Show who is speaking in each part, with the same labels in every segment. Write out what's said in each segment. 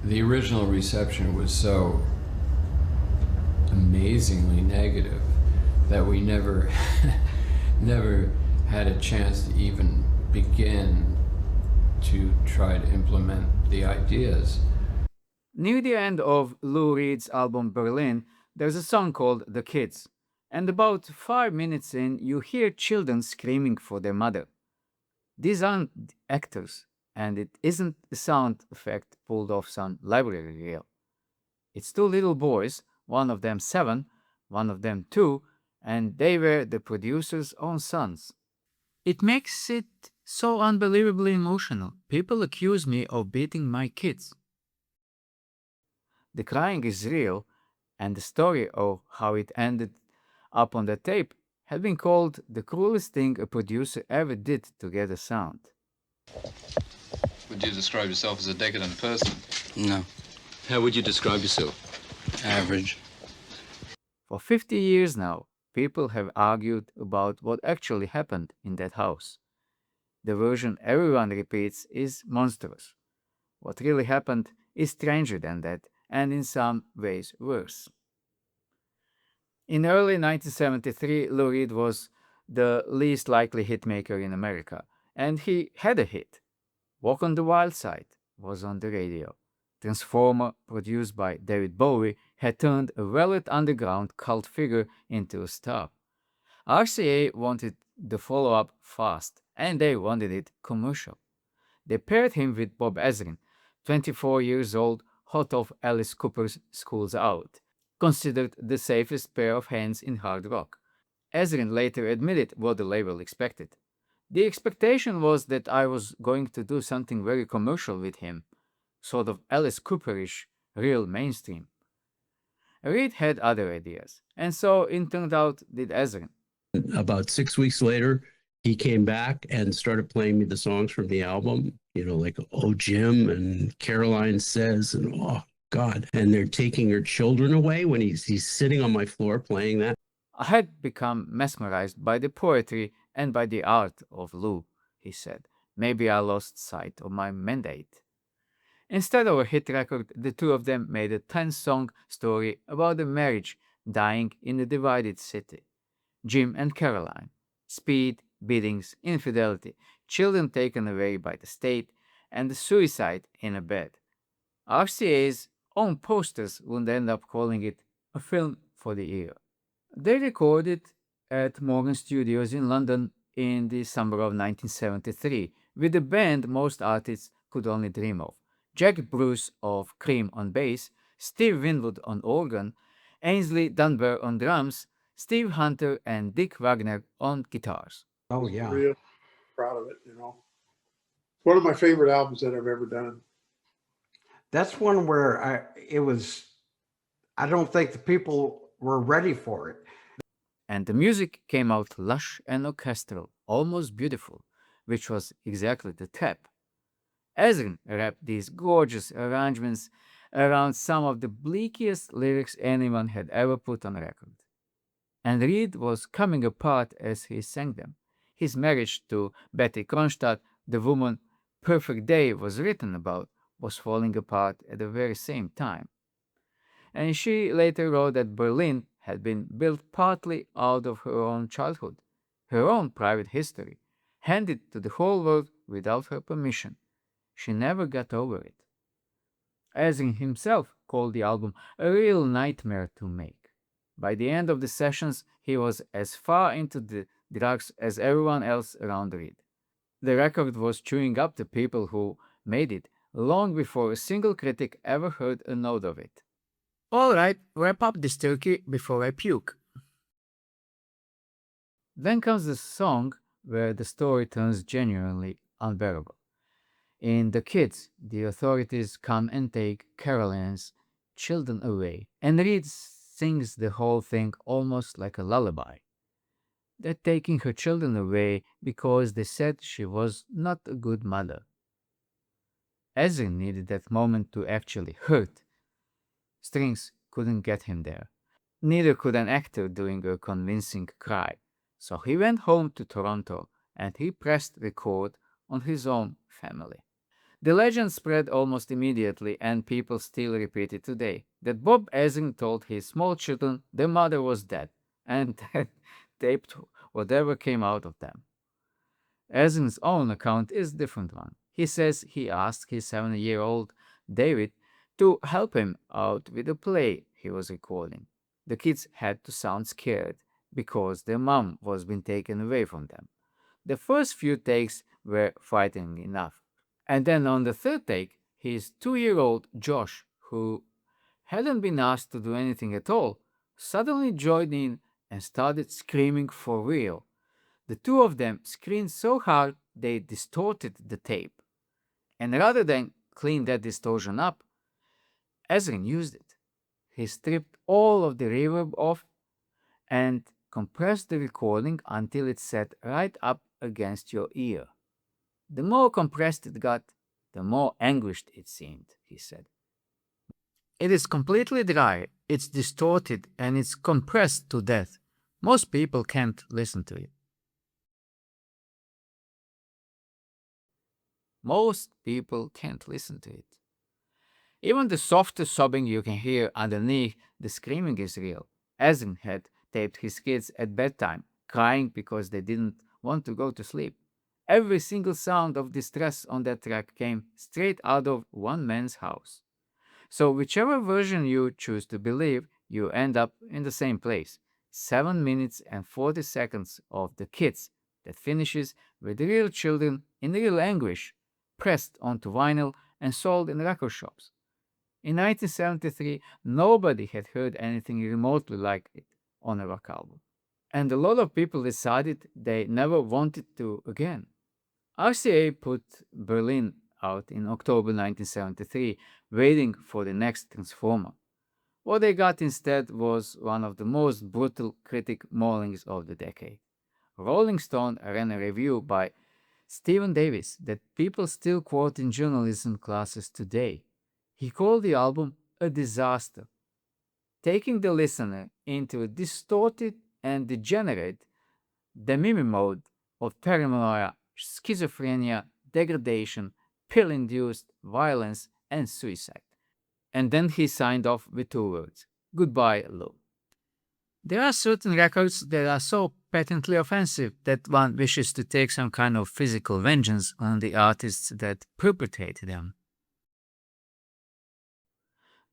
Speaker 1: The original reception was so amazingly negative that we never never had a chance to even begin to try to implement the ideas.
Speaker 2: Near the end of Lou Reed's album Berlin, there's a song called The Kids, and about 5 minutes in, you hear children screaming for their mother. These aren't actors, and it isn't a sound effect pulled off some library reel. It's two little boys, one of them 7, one of them 2, and they were the producer's own sons. It makes it so unbelievably emotional. People accuse me of beating my kids. The crying is real, and the story of how it ended up on the tape had been called the cruelest thing a producer ever did to get a sound.
Speaker 3: Would you describe yourself as a decadent person?
Speaker 4: No.
Speaker 5: How would you describe yourself?
Speaker 4: Average.
Speaker 2: For 50 years now, people have argued about what actually happened in that house. The version everyone repeats is monstrous. What really happened is stranger than that, and in some ways worse. In early 1973, Lou Reed was the least likely hitmaker in America, and he had a hit. Walk on the Wild Side was on the radio. Transformer, produced by David Bowie, had turned a Velvet Underground cult figure into a star. RCA wanted the follow-up fast, and they wanted it commercial. They paired him with Bob Ezrin, 24 years old, hot off Alice Cooper's Schools Out, considered the safest pair of hands in hard rock. Ezrin later admitted what the label expected. The expectation was that I was going to do something very commercial with him, sort of Alice Cooperish, real mainstream. Reed had other ideas, and so it turned out did Ezrin.
Speaker 6: About 6 weeks later, he came back and started playing me the songs from the album, like Oh Jim and Caroline Says, and oh God. And they're taking her children away when he's sitting on my floor playing that.
Speaker 2: I had become mesmerized by the poetry and by the art of Lou, he said. Maybe I lost sight of my mandate. Instead of a hit record, the two of them made a 10-song story about a marriage dying in a divided city. Jim and Caroline. Speed, beatings, infidelity, children taken away by the state, and suicide in a bed. RCA's own posters would end up calling it a film for the ear. They recorded at Morgan Studios in London in the summer of 1973 with a band most artists could only dream of. Jack Bruce of Cream on bass, Steve Winwood on organ, Ainsley Dunbar on drums, Steve Hunter and Dick Wagner on guitars.
Speaker 7: Oh, yeah.
Speaker 8: Real proud of it, One of my favorite albums that I've ever done.
Speaker 7: That's one where I don't think the people were ready for it.
Speaker 2: And the music came out lush and orchestral, almost beautiful, which was exactly the tap. Ezrin wrapped these gorgeous arrangements around some of the bleakest lyrics anyone had ever put on record. And Reed was coming apart as he sang them. His marriage to Betty Kronstadt, the woman Perfect Day was written about, was falling apart at the very same time. And she later wrote that Berlin had been built partly out of her own childhood, her own private history, handed to the whole world without her permission. She never got over it. Ezrin himself called the album a real nightmare to make. By the end of the sessions, he was as far into the drugs as everyone else around Reed. The record was chewing up the people who made it long before a single critic ever heard a note of it. All right, wrap up this turkey before I puke. Then comes the song where the story turns genuinely unbearable. In The Kids, the authorities come and take Caroline's children away, and Reed sings the whole thing almost like a lullaby. They're taking her children away because they said she was not a good mother. Ezrin needed that moment to actually hurt. Strings couldn't get him there. Neither could an actor doing a convincing cry. So he went home to Toronto and he pressed record on his own family. The legend spread almost immediately, and people still repeat it today, that Bob Ezrin told his small children their mother was dead, and that taped whatever came out of them. Ezrin's own account is a different one. He says he asked his 7-year-old David to help him out with a play he was recording. The kids had to sound scared because their mom was being taken away from them. The first few takes were frightening enough. And then on the third take, his 2-year-old Josh, who hadn't been asked to do anything at all, suddenly joined in and started screaming for real. The two of them screamed so hard they distorted the tape. And rather than clean that distortion up, Ezrin used it. He stripped all of the reverb off and compressed the recording until it sat right up against your ear. The more compressed it got, the more anguished it seemed, he said. It is completely dry, it's distorted, and it's compressed to death. Most people can't listen to it. Most people can't listen to it. Even the softest sobbing you can hear underneath the screaming is real. Ezrin had taped his kids at bedtime, crying because they didn't want to go to sleep. Every single sound of distress on that track came straight out of one man's house. So whichever version you choose to believe, you end up in the same place. 7 minutes and 40 seconds of the kids that finishes with real children in real anguish, pressed onto vinyl and sold in record shops. In 1973, nobody had heard anything remotely like it on a rock album. And a lot of people decided they never wanted to again. RCA put Berlin out in October 1973, waiting for the next Transformer. What they got instead was one of the most brutal critic maulings of the decade. Rolling Stone ran a review by Stephen Davis that people still quote in journalism classes today. He called the album a disaster, taking the listener into a distorted and degenerate demi mode of paranoia, schizophrenia, degradation, pill-induced violence, and suicide. And then he signed off with 2 words: goodbye, Lou. There are certain records that are so patently offensive that one wishes to take some kind of physical vengeance on the artists that perpetrate them.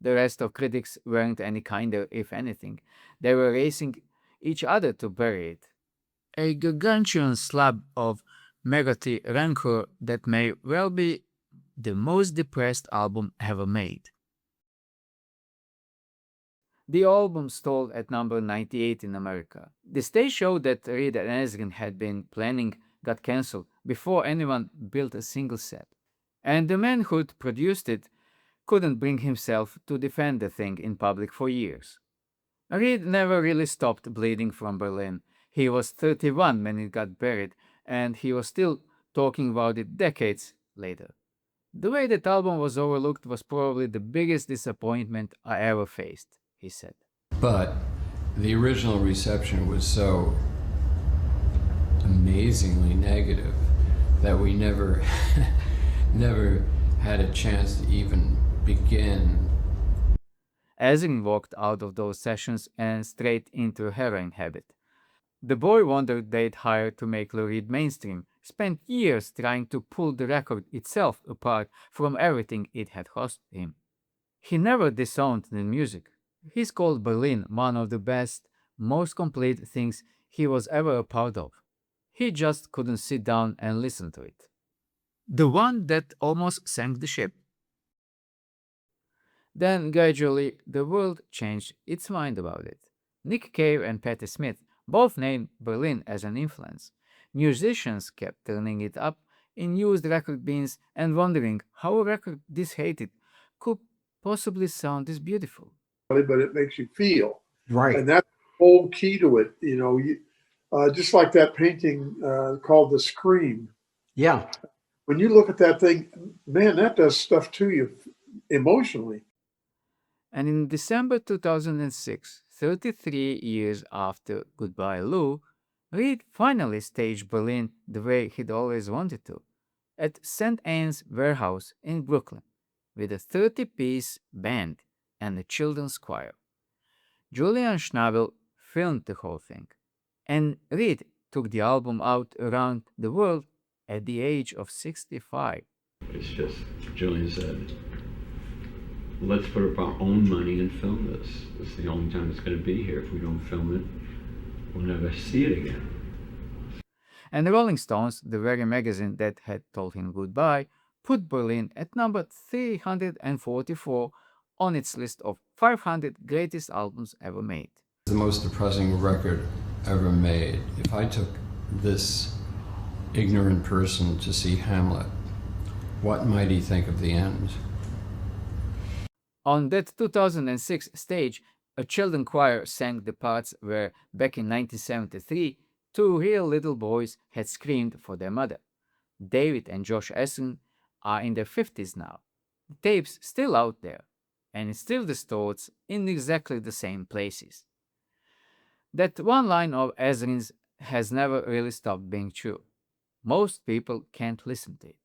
Speaker 2: The rest of critics weren't any kinder, if anything. They were racing each other to bury it. A gargantuan slab of megothy rancor that may well be the most depressed album ever made. The album stalled at number 98 in America. The stage show that Reed and Ezrin had been planning got cancelled before anyone built a single set. And the man who'd produced it couldn't bring himself to defend the thing in public for years. Reed never really stopped bleeding from Berlin. He was 31 when it got buried, and he was still talking about it decades later. The way that album was overlooked was probably the biggest disappointment I ever faced, he said.
Speaker 1: But the original reception was so amazingly negative that we never had a chance to even begin.
Speaker 2: Ezrin walked out of those sessions and straight into a heroin habit. The boy wonder they'd hired to make Lou Reed mainstream spent years trying to pull the record itself apart from everything it had cost him. He never disowned the music. He's called Berlin one of the best, most complete things he was ever a part of. He just couldn't sit down and listen to it. The one that almost sank the ship. Then gradually the world changed its mind about it. Nick Cave and Patti Smith both named Berlin as an influence. Musicians kept turning it up in used record bins and wondering how a record this hated could possibly sound this beautiful.
Speaker 8: But it makes you feel.
Speaker 7: Right.
Speaker 8: And that's the whole key to it. Just like that painting called The Scream.
Speaker 7: Yeah.
Speaker 8: When you look at that thing, man, that does stuff to you emotionally.
Speaker 2: And in December 2006, 33 years after Goodbye Lou, Reed finally staged Berlin the way he'd always wanted to. at St. Anne's Warehouse in Brooklyn with a 30-piece band and a children's choir. Julian Schnabel filmed the whole thing, and Reed took the album out around the world at the age of 65.
Speaker 4: It's just, Julian said, let's put up our own money and film this. It's the only time it's going to be here. If we don't film it, we'll never see it again.
Speaker 2: And the Rolling Stones, the very magazine that had told him goodbye, put Berlin at number 344 on its list of 500 greatest albums ever made.
Speaker 1: The most depressing record ever made. If I took this ignorant person to see Hamlet, what might he think of the end?
Speaker 2: On that 2006 stage, a children choir sang the parts where, back in 1973, two real little boys had screamed for their mother. David and Josh Ezrin are in their 50s now. The tape's still out there, and it's still distorted in exactly the same places. That one line of Ezrin's has never really stopped being true. Most people can't listen to it.